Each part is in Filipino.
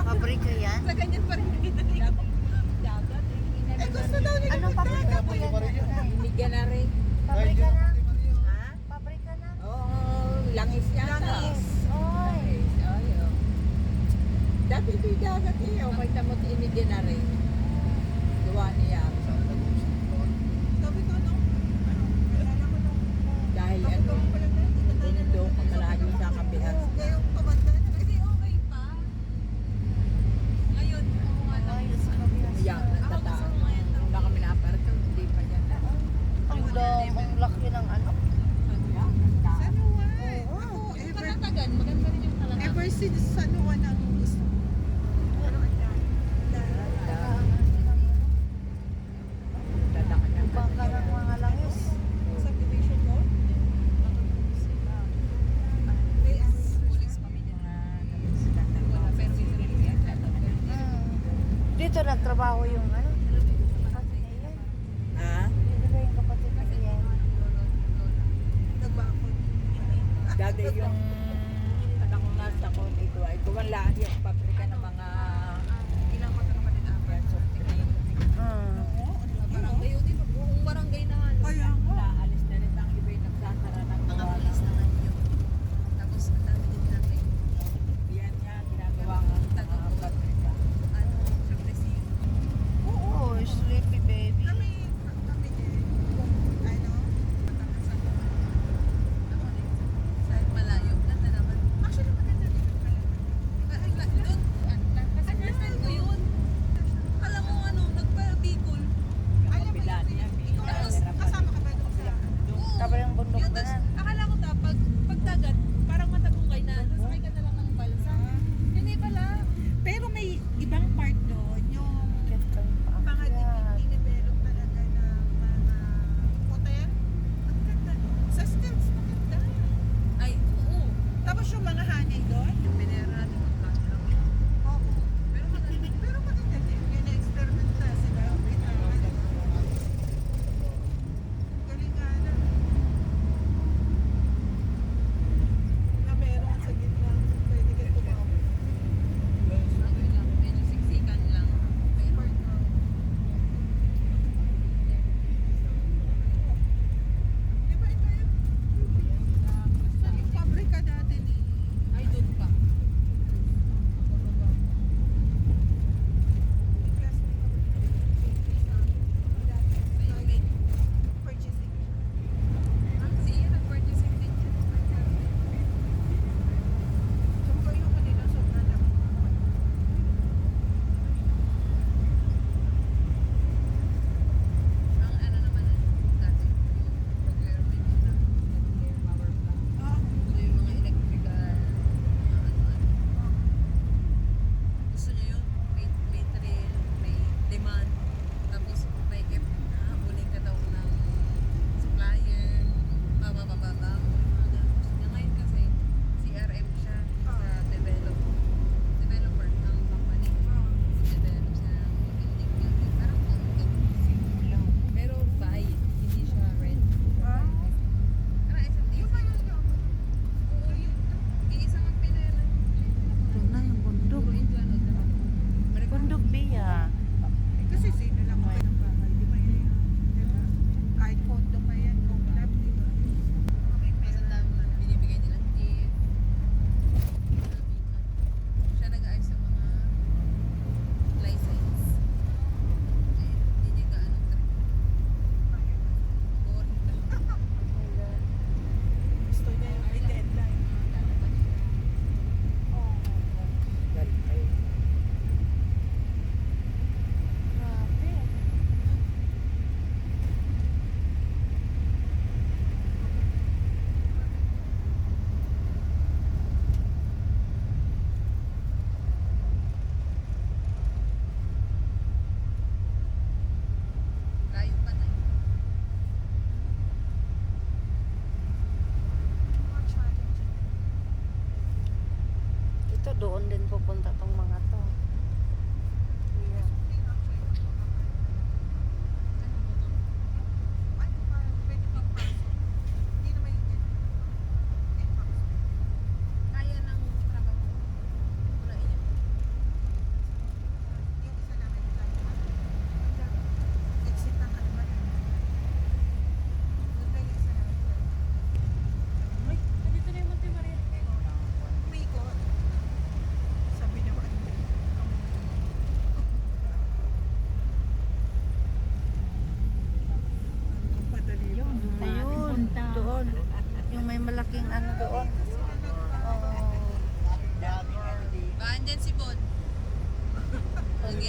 Pabrika yan? Sa ganyan pa rin dagat. Eh gusto daw nila. Anong pabrika po yan? Binigyan na rin. Pabrika na? Ha? Pabrika na? Oo, langis yata. Langis. Oy. Ay, oh. Dati ito'y dagat eh. O may tamot inigyan na rin. Gawa niya. Sabi ko no? Dahil ano, bundok ang malayo sa kabihan. Ngayong tumanda na kasi okay pa. Ngayon, Ay, sa kabilang. yan, nagtataan. Nung na kami na-aparto, hindi pa yan. Ang laki ng ano. San Juan. Oo. Ako, Kalatagan, maganda rin yung Kalatagan. Ever since San Juan ang gusto. Baka ng mga langis. Subdivision mo? Police kami dyan na wala, pero dito rin yan. Dito nagtrabaho yung ano? Kapatid na yan. Ha? Dito ba yung kapatid na yan? Nagbakot. Dati yung anak ko nasa ko, ito ay kuwan lahat yung pabrika ng mga ilang magkakapatid na yan. So, tingnan barangay o din, buong barangay na ano. Kaya nga. Naalis na rin ang iba yung nagsasara ng mga pulis naman yun. Tapos ang dami din namin. Yan nga, ginagawa nga sa mga pabrika. Ano, syempre si... Oo, sleepy baby. Kami din, ano, matakas sa ako rin. Sa malayo, ganda naman. Actually, maganda din pala.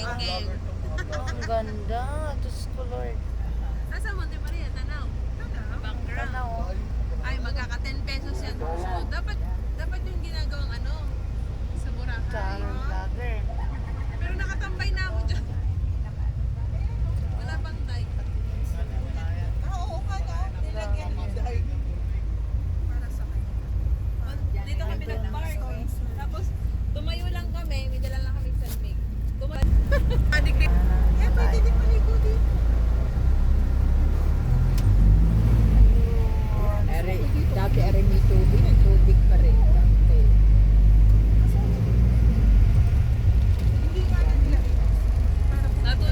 Geng-geng. Ang ganda. Diyos ko, Lord. Nasa Monte Maria, Tanaw. Background. Tanaw. Ay, magkaka 10 pesos yan. So, dapat yung ginagawang ano, sa Sa Boracay. anong vlogger. Pero nakatambay na ako dyan. Wala bang dike? Oo ka na. Nilagyan mo dahil. Para sa kanya. Dito kami nag-park. Tapos, tumayo lang kami. May dala lang kami sa mig. Tumayo. Eh, pwede din maligo dito. Dati ere may tubig pa rin. Dati.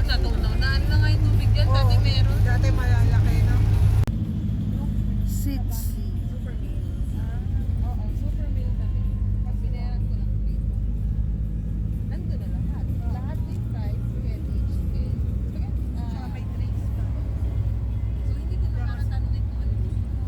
Natunaw. Naan na nga yung tubig dyan. Dati meron. Dati malalaki, no? Sitsi. Super meal. Oo, super meal kami. Pag binayaran ko lang dito. Nandun na lahat. Lahat may fries, spaghetti, chicken. Spaghetti, may drinks pa. So, hindi ko na makatanungin kung ano gusto mo.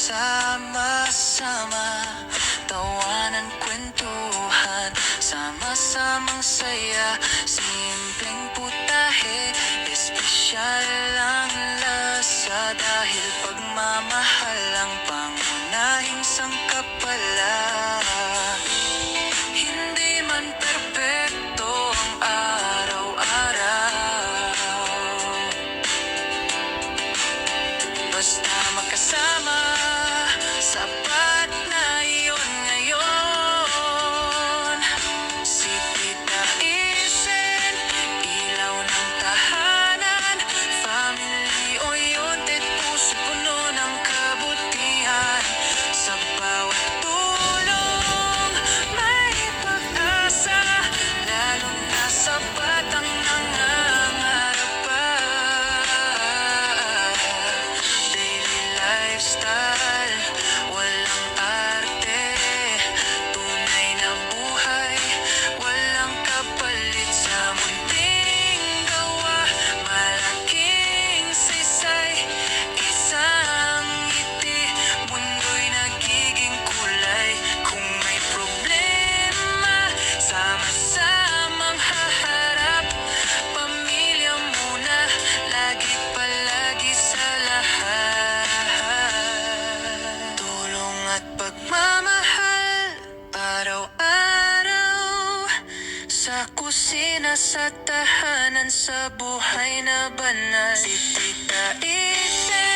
Sama-sama, tawanan, kwentuhan, sama-samang saya, simpleng putahe, espesyal ang lasa dahil pagmamahal ang pangunahing sangkapala. Hindi man perpekto ang araw-araw, basta makasama, sapat na iyon ngayon. Si Tita Isen, ilaw ng tahanan, family oriented, puso puno ng kabutihan. Sa bawat tulong, may pag-asa, lalo na sa batang nangangarap pa. Daily lifestyle, walang arte, tunay na buhay, walang kapalit sa munting gawa, malaking saysay, isang ngiti, mundo'y nagiging kulay. Kung may problema, sama-samang haharap, pamilya muna, lagi palagi sa lahat. Tulong at pagmamahal, araw-araw, sa kusina, sa tahanan, sa buhay na banal. Si Tita Isen,